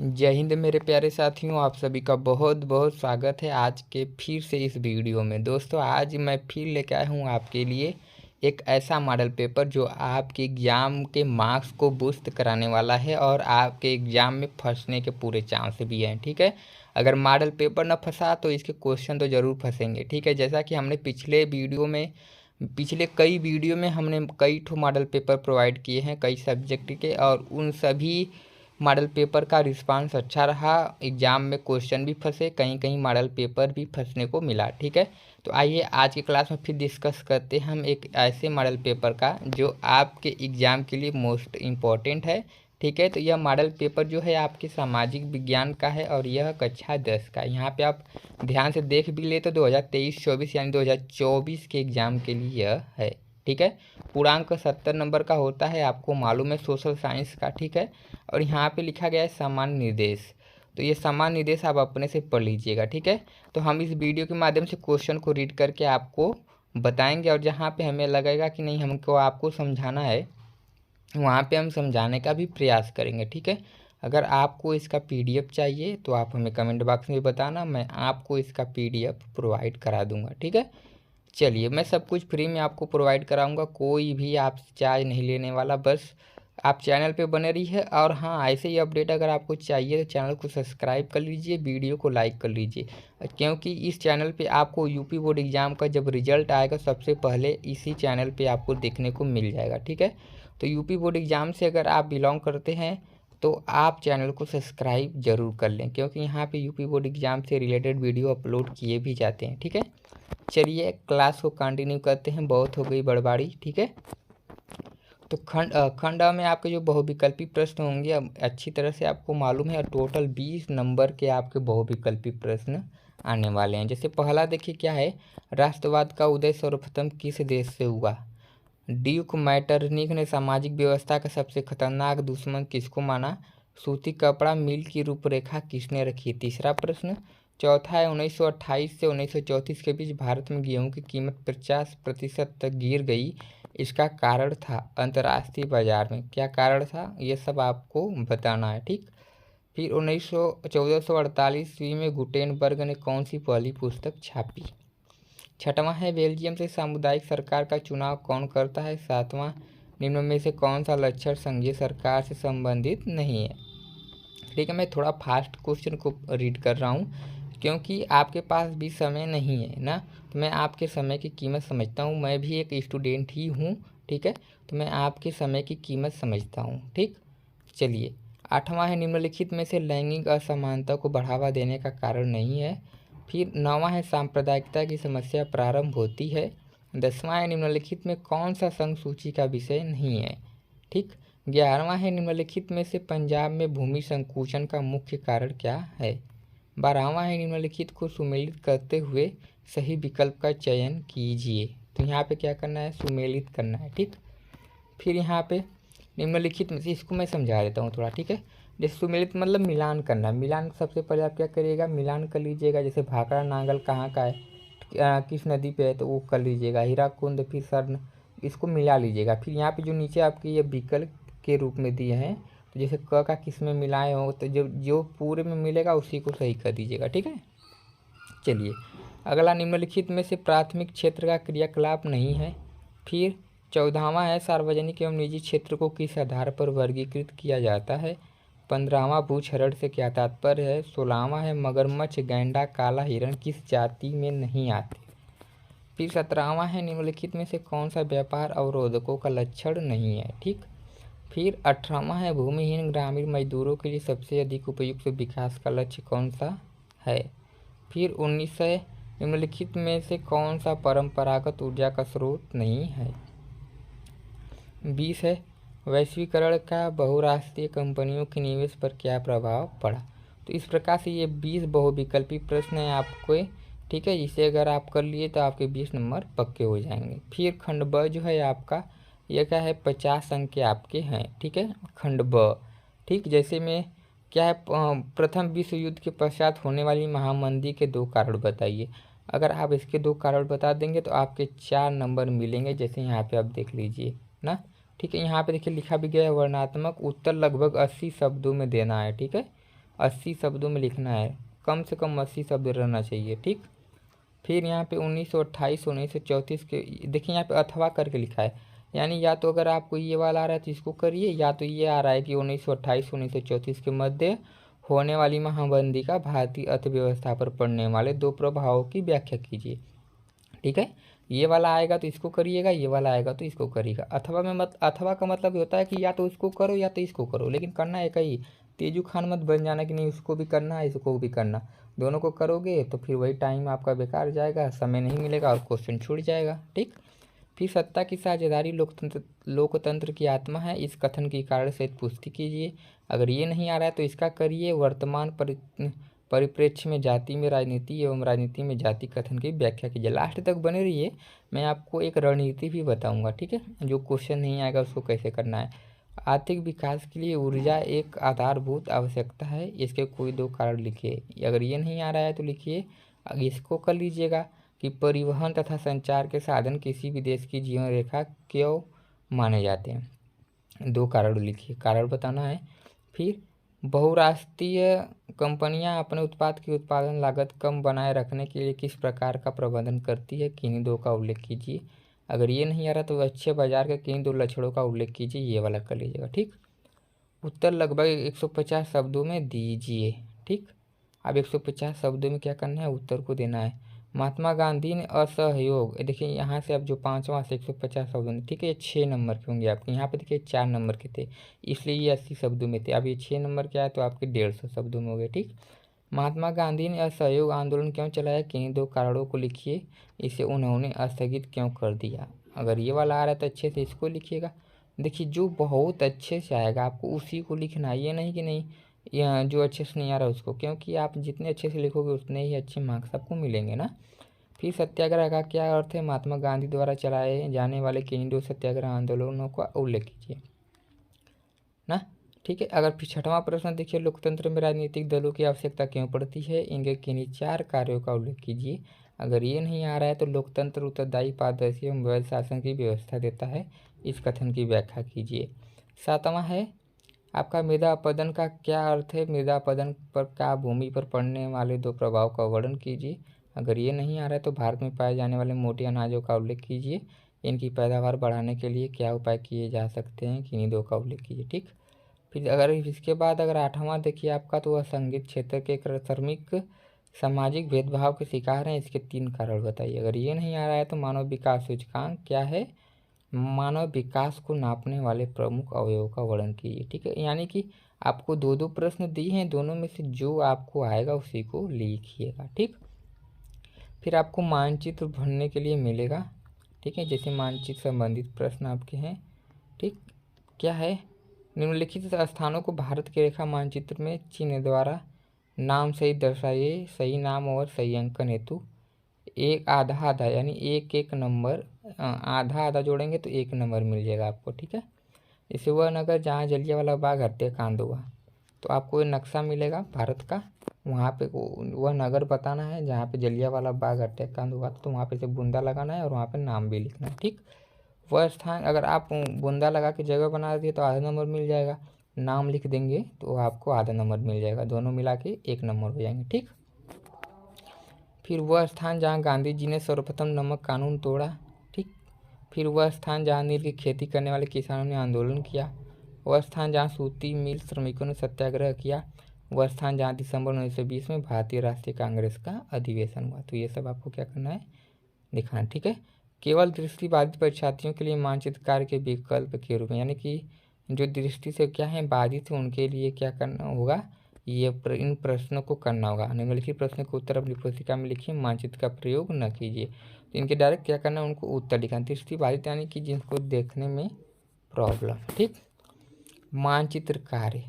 जय हिंद मेरे प्यारे साथियों, आप सभी का बहुत बहुत स्वागत है आज के फिर से इस वीडियो में। दोस्तों, आज मैं फिर लेकर आया हूँ आपके लिए एक ऐसा मॉडल पेपर जो आपके एग्ज़ाम के मार्क्स को बूस्ट कराने वाला है और आपके एग्ज़ाम में फंसने के पूरे चांस भी हैं। ठीक है, अगर मॉडल पेपर न फंसा तो इसके क्वेश्चन तो ज़रूर फंसेंगे। ठीक है, जैसा कि हमने पिछले कई वीडियो में हमने कई ठो मॉडल पेपर प्रोवाइड किए हैं कई सब्जेक्ट के, और उन सभी मॉडल पेपर का रिस्पांस अच्छा रहा। एग्ज़ाम में क्वेश्चन भी फंसे, कहीं कहीं मॉडल पेपर भी फंसने को मिला। ठीक है, तो आइए आज की क्लास में फिर डिस्कस करते हैं हम एक ऐसे मॉडल पेपर का जो आपके एग्ज़ाम के लिए मोस्ट इम्पॉर्टेंट है। ठीक है, तो यह मॉडल पेपर जो है आपके सामाजिक विज्ञान का है और यह कक्षा 10 का। यहाँ पे आप ध्यान से देख भी ले तो 2023-24 यानी 2024 के एग्ज़ाम के लिए यह है। ठीक है, पूर्णांक 70 नंबर का होता है, आपको मालूम है, सोशल साइंस का। ठीक है, और यहाँ पे लिखा गया है सामान्य निर्देश, तो ये सामान्य निर्देश आप अपने से पढ़ लीजिएगा। ठीक है, तो हम इस वीडियो के माध्यम से क्वेश्चन को रीड करके आपको बताएंगे, और जहाँ पे हमें लगेगा कि नहीं हमको आपको समझाना है वहाँ पे हम समझाने का भी प्रयास करेंगे। ठीक है, अगर आपको इसका पीडीएफ चाहिए तो आप हमें कमेंट बॉक्स में बताना, मैं आपको इसका पीडीएफ प्रोवाइड करा दूँगा। ठीक है, चलिए, मैं सब कुछ फ्री में आपको प्रोवाइड कराऊंगा, कोई भी आपसे चार्ज नहीं लेने वाला। बस आप चैनल पे बने रहिए, और हाँ, ऐसे ही अपडेट अगर आपको चाहिए तो चैनल को सब्सक्राइब कर लीजिए, वीडियो को लाइक कर लीजिए, क्योंकि इस चैनल पे आपको यूपी बोर्ड एग्ज़ाम का जब रिजल्ट आएगा सबसे पहले इसी चैनल पे आपको देखने को मिल जाएगा। ठीक है, तो यूपी बोर्ड एग्ज़ाम से अगर आप बिलोंग करते हैं तो आप चैनल को सब्सक्राइब ज़रूर कर लें, क्योंकि यहाँ पे यूपी बोर्ड एग्ज़ाम से रिलेटेड वीडियो अपलोड किए भी जाते हैं। ठीक है, चलिए क्लास को कंटिन्यू करते हैं, बहुत हो गई बड़बड़ी। ठीक है, तो खंड में आपके जो बहुविकल्पी प्रश्न होंगे अब अच्छी तरह से आपको मालूम है, और टोटल 20 नंबर के आपके बहुविकल्पी प्रश्न आने वाले हैं। जैसे पहला देखिए क्या है, राष्ट्रवाद का उदय सर्वप्रथम किस देश से हुआ? ड्यूक मैटरनिख ने सामाजिक व्यवस्था का सबसे खतरनाक दुश्मन किसको माना? सूती कपड़ा मिल की रूपरेखा किसने रखी? तीसरा प्रश्न। चौथा है, 1928 से 1934 के बीच भारत में गेहूं की कीमत 50% तक गिर गई, इसका कारण था? अंतर्राष्ट्रीय बाजार में क्या कारण था, ये सब आपको बताना है। ठीक, फिर 1448 ईस्वी में गुटेनबर्ग ने कौन सी पहली पुस्तक छापी? छठवां है, बेल्जियम से सामुदायिक सरकार का चुनाव कौन करता है? सातवां, निम्न में से कौन सा लक्षण संघीय सरकार से संबंधित नहीं है? ठीक है, मैं थोड़ा फास्ट क्वेश्चन को रीड कर रहा हूँ क्योंकि आपके पास भी समय नहीं है ना, तो मैं आपके समय की कीमत समझता हूँ, मैं भी एक स्टूडेंट ही हूँ। ठीक है, तो मैं आपके समय की कीमत समझता हूँ। ठीक, चलिए, आठवां है, निम्नलिखित में से लैंगिक असमानता को बढ़ावा देने का कारण नहीं है। फिर नौवां है, सांप्रदायिकता की समस्या प्रारंभ होती है। 10वां है, निम्नलिखित में कौन सा संघ सूची का विषय नहीं है? ठीक, 11वां है, निम्नलिखित में से पंजाब में भूमि संकुचन का मुख्य कारण क्या है? 12वां है, निम्नलिखित को सुमेलित करते हुए सही विकल्प का चयन कीजिए। तो यहाँ पे क्या करना है, सुमेलित करना है। ठीक, फिर यहाँ पे निम्नलिखित में से, इसको मैं समझा देता हूँ थोड़ा। ठीक है, जैसे सुमेलित मतलब मिलान करना। मिलान सबसे पहले आप क्या करिएगा, मिलान कर लीजिएगा। जैसे भाखड़ा नांगल कहाँ का है, किस नदी पे है, तो वो कर लीजिएगा। हीराकुंद, फिर सर्ण, इसको मिला लीजिएगा। फिर यहाँ पे जो नीचे आपके ये विकल्प के रूप में दिए हैं, तो जैसे क का किस में मिलाए हो, तो जो जो पूरे में मिलेगा उसी को सही कर दीजिएगा। ठीक है, चलिए अगला, निम्नलिखित में से प्राथमिक क्षेत्र का क्रियाकलाप नहीं है। फिर 14वां है, सार्वजनिक एवं निजी क्षेत्र को किस आधार पर वर्गीकृत किया जाता है? 15वां, भूक्षरण से क्या तात्पर्य है? 16वां है, मगरमच्छ, गैंडा, काला हिरण किस जाति में नहीं आते? फिर 17वां है, निम्नलिखित में से कौन सा व्यापार अवरोधकों का लक्षण नहीं है? ठीक, फिर 18वां है, भूमिहीन ग्रामीण मजदूरों के लिए सबसे अधिक उपयुक्त विकास का लक्ष्य कौन सा है? फिर 19 है, निम्नलिखित में से कौन सा परंपरागत ऊर्जा का स्रोत नहीं है? 20 है, वैश्वीकरण का बहुराष्ट्रीय कंपनियों के निवेश पर क्या प्रभाव पड़ा? तो इस प्रकार से ये 20 बहुविकल्पी प्रश्न है आपको। ठीक है, इसे अगर आप कर लिए तो आपके 20 नंबर पक्के हो जाएंगे। फिर खंड ब जो है आपका, यह क्या है, 50 अंक के आपके हैं। ठीक है, खंड ब। ठीक, जैसे में क्या है, प्रथम विश्व युद्ध के पश्चात होने वाली महामंदी के 2 कारण बताइए। अगर आप इसके 2 कारण बता देंगे तो आपके 4 नंबर मिलेंगे, जैसे यहाँ पे आप देख लीजिए ना। ठीक है, यहाँ पे देखिए लिखा भी गया है, वर्णनात्मक उत्तर लगभग 80 शब्दों में देना है। ठीक है, 80 शब्दों में लिखना है, कम से कम 80 शब्द रहना चाहिए। ठीक, फिर यहाँ पे 1928 1934 के देखिए यहाँ पे अथवा करके लिखा है, यानी या तो अगर आपको ये वाला आ रहा है तो इसको करिए, या तो ये आ रहा है कि 1928 1934 के मध्य होने वाली महामंदी का भारतीय अर्थव्यवस्था पर पड़ने वाले 2 प्रभावों की व्याख्या कीजिए। ठीक है, ये वाला आएगा तो इसको करिएगा, ये वाला आएगा तो इसको करिएगा। अथवा में अथवा का मतलब होता है कि या तो उसको करो या तो इसको करो, लेकिन करना एक ही। तेजू खान मत बन जाना कि नहीं उसको भी करना है इसको भी करना, दोनों को करोगे तो फिर वही टाइम आपका बेकार जाएगा, समय नहीं मिलेगा और क्वेश्चन छूट जाएगा। ठीक, फिर सत्ता की साझेदारी लोकतंत्र की आत्मा है, इस कथन की कारण सहित पुष्टि कीजिए। अगर ये नहीं आ रहा है तो इसका करिए। वर्तमान परिप्रेक्ष्य में जाति में राजनीति एवं राजनीति में जाति कथन की व्याख्या कीजिए। लास्ट तक बने रहिए, मैं आपको एक रणनीति भी बताऊंगा। ठीक है, जो क्वेश्चन नहीं आएगा उसको कैसे करना है। आर्थिक विकास के लिए ऊर्जा एक आधारभूत आवश्यकता है, इसके कोई 2 कारण लिखिए। अगर ये नहीं आ रहा है तो लिखिए, इसको कर लीजिएगा कि परिवहन तथा संचार के साधन किसी भी देश की जीवन रेखा क्यों माने जाते हैं। 2 कारण लिखिए, कारण बताना है। फिर बहुराष्ट्रीय कंपनियां अपने उत्पाद की उत्पादन लागत कम बनाए रखने के लिए किस प्रकार का प्रबंधन करती है, किन्हीं 2 का उल्लेख कीजिए। अगर ये नहीं आ रहा तो अच्छे बाजार के किन्हीं 2 लक्षणों का उल्लेख कीजिए, ये वाला कर लीजिएगा। ठीक, उत्तर लगभग 150 शब्दों में दीजिए। ठीक, अब 150 शब्दों में क्या करना है, उत्तर को देना है। महात्मा गांधी ने असहयोग, देखिए यहाँ से अब जो 5वां से 150 शब्दों में, ठीक है, ये 6 नंबर के होंगे आपके, यहाँ पे देखिए 4 नंबर के थे, इसलिए ये 80 शब्दों में थे। अब ये 6 नंबर के आए तो आपके 150 शब्दों में हो गए। ठीक, महात्मा गांधी ने असहयोग आंदोलन क्यों चलाया, किन्हीं 2 कारणों को लिखिए। इसे उन्होंने स्थगित क्यों कर दिया। अगर ये वाला आ रहा है तो अच्छे से इसको लिखिएगा। देखिए जो बहुत अच्छे से आएगा आपको उसी को लिखना है, ये नहीं कि नहीं या जो अच्छे से नहीं आ रहा उसको, क्योंकि आप जितने अच्छे से लिखोगे उतने ही अच्छे मार्क्स आपको मिलेंगे ना। फिर सत्याग्रह का क्या अर्थ है, महात्मा गांधी द्वारा चलाए जाने वाले किन्हीं 2 सत्याग्रह आंदोलनों का उल्लेख कीजिए ना। ठीक है, अगर फिर 6वां प्रश्न देखिए, लोकतंत्र में राजनीतिक दलों की आवश्यकता क्यों पड़ती है, इनके किन्हीं 4 कार्यों का उल्लेख कीजिए। अगर ये नहीं आ रहा है तो लोकतंत्र उत्तरदायी पारदर्शी एवं वैध शासन की व्यवस्था देता है, इस कथन की व्याख्या कीजिए। 7वां है आपका मृदा अपरदन का क्या अर्थ है, मृदा अपरदन पर क्या भूमि पर पड़ने वाले 2 प्रभाव का वर्णन कीजिए। अगर ये नहीं आ रहा है तो भारत में पाए जाने वाले मोटे अनाजों का उल्लेख कीजिए, इनकी पैदावार बढ़ाने के लिए क्या उपाय किए जा सकते हैं, किन्हीं 2 का उल्लेख कीजिए। ठीक, फिर अगर इसके बाद अगर 8वां देखिए आपका, तो वह संगीत क्षेत्र के श्रमिक सामाजिक भेदभाव के शिकार हैं, इसके 3 कारण बताइए। अगर ये नहीं आ रहा है तो मानव विकास सूचकांक क्या है, मानव विकास को नापने वाले प्रमुख अवयवों का वर्णन कीजिए। ठीक है, यानी कि आपको 2 प्रश्न दिए हैं, दोनों में से जो आपको आएगा उसी को लिखिएगा। ठीक, फिर आपको मानचित्र भरने के लिए मिलेगा। ठीक है, जैसे मानचित्र संबंधित प्रश्न आपके हैं। ठीक, क्या है, निम्नलिखित स्थानों को भारत के रेखा मानचित्र में चिन्ह द्वारा नाम सही दर्शाइए। सही नाम और सही अंकन हेतु एक आधा आधा यानी 1 नंबर, आधा आधा जोड़ेंगे तो 1 नंबर मिल जाएगा आपको। ठीक है, जैसे वह नगर जहाँ जलियांवाला बाग हत्याकांड हुआ, तो आपको नक्शा मिलेगा भारत का, वहाँ पे वह नगर बताना है जहाँ पे जलियांवाला बाग हत्याकांड हुआ, तो वहाँ पे से बूंदा लगाना है और वहाँ पे नाम भी लिखना है। ठीक, वह स्थान अगर आप बूंदा लगा के जगह बना दिए तो आधा नंबर मिल जाएगा, नाम लिख देंगे तो आपको आधा नंबर मिल जाएगा, दोनों मिला के 1 नंबर हो जाएंगे। ठीक, फिर वह स्थान जहाँ गांधी जी ने सर्वप्रथम नमक कानून तोड़ा। ठीक, फिर वह स्थान जहाँ नील की खेती करने वाले किसानों ने आंदोलन किया। वह स्थान जहाँ सूती मिल श्रमिकों ने सत्याग्रह किया। वह स्थान जहाँ दिसंबर 1920 में भारतीय राष्ट्रीय कांग्रेस का अधिवेशन हुआ। तो ये सब आपको क्या करना है, दिखाना। ठीक है, केवल दृष्टिबाधित परीक्षार्थियों के लिए मानचित्र कार्य के विकल्प के रूप में, यानी कि जो दृष्टि से क्या है बाधित है उनके लिए क्या करना होगा, ये इन प्रश्नों को करना होगा। निम्नलिखित प्रश्न को उत्तर अपनी पुस्तिका में लिखिए, मानचित्र का प्रयोग न कीजिए। तो इनके डायरेक्ट क्या करना है, उनको उत्तर लिखना। दृष्टिबाधित यानी कि जिनको देखने में प्रॉब्लम। ठीक, मानचित्र कार्य,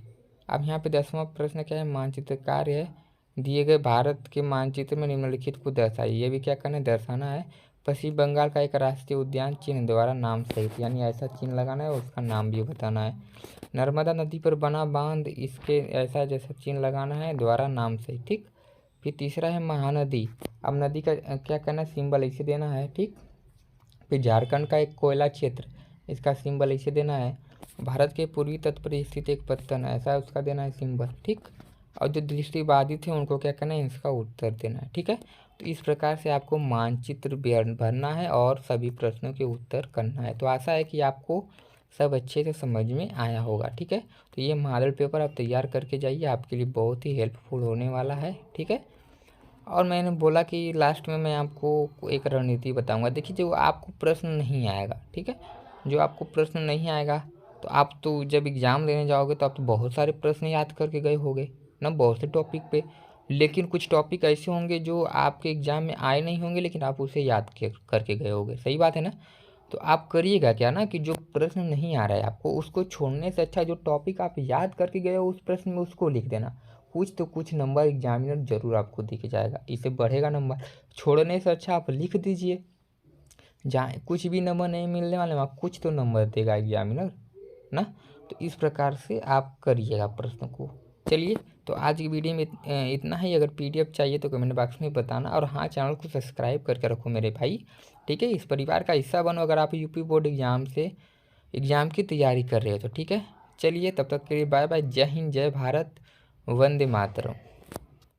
अब यहाँ पे 10वां प्रश्न क्या है, मानचित्र कार्य है, दिए गए भारत के मानचित्र में निम्नलिखित को दर्शाइए। ये भी क्या करना है, दर्शाना है। पश्चिम बंगाल का एक राष्ट्रीय उद्यान चिन्ह द्वारा नाम सहित, यानी ऐसा चिन्ह लगाना है और उसका नाम भी बताना है। नर्मदा नदी पर बना बांध, इसके ऐसा जैसा चिन्ह लगाना है द्वारा नाम सहित। ठीक, फिर तीसरा है महानदी, अब नदी का क्या करना है, सिंबल ऐसे देना है। ठीक, फिर झारखंड का एक कोयला क्षेत्र, इसका सिंबल ऐसे देना है। भारत के पूर्वी तट पर स्थित एक पत्तन, ऐसा उसका देना है सिंबल। ठीक, और जो दृष्टिबाधित है उनको क्या करना है, इसका उत्तर देना है। ठीक है, तो इस प्रकार से आपको मानचित्र भरना है और सभी प्रश्नों के उत्तर करना है। तो आशा है कि आपको सब अच्छे से समझ में आया होगा। ठीक है, तो ये मॉडल पेपर आप तैयार करके जाइए, आपके लिए बहुत ही हेल्पफुल होने वाला है। ठीक है, और मैंने बोला कि लास्ट में मैं आपको एक रणनीति बताऊंगा। देखिए, जो आपको प्रश्न नहीं आएगा, ठीक है, जो आपको प्रश्न नहीं आएगा तो आप तो जब एग्ज़ाम देने जाओगे तो आप तो बहुत सारे प्रश्न याद करके गए होगे ना, बहुत से टॉपिक पे। लेकिन कुछ टॉपिक ऐसे होंगे जो आपके एग्ज़ाम में आए नहीं होंगे, लेकिन आप उसे याद करके गए होगे। सही बात है ना। तो आप करिएगा क्या ना कि जो प्रश्न नहीं आ रहा है आपको, उसको छोड़ने से अच्छा जो टॉपिक आप याद करके गए हो उस प्रश्न में उसको लिख देना। कुछ तो कुछ नंबर एग्जामिनर जरूर आपको दिख जाएगा, इससे बढ़ेगा नंबर। छोड़ने से अच्छा आप लिख दीजिए, जहाँ कुछ भी नंबर नहीं मिलने वाले वहाँ कुछ तो नंबर देगा एग्जामिनर ना। तो इस प्रकार से आप करिएगा प्रश्न को। चलिए, तो आज की वीडियो में इतना ही। अगर पीडीएफ चाहिए तो कमेंट बॉक्स में बताना, और हाँ, चैनल को सब्सक्राइब करके रखो मेरे भाई। ठीक है, इस परिवार का हिस्सा बनो अगर आप यूपी बोर्ड एग्ज़ाम की तैयारी कर रहे हो तो। ठीक है, चलिए, तब तक के लिए बाय बाय। जय हिंद, जय भारत, वंदे मातरम।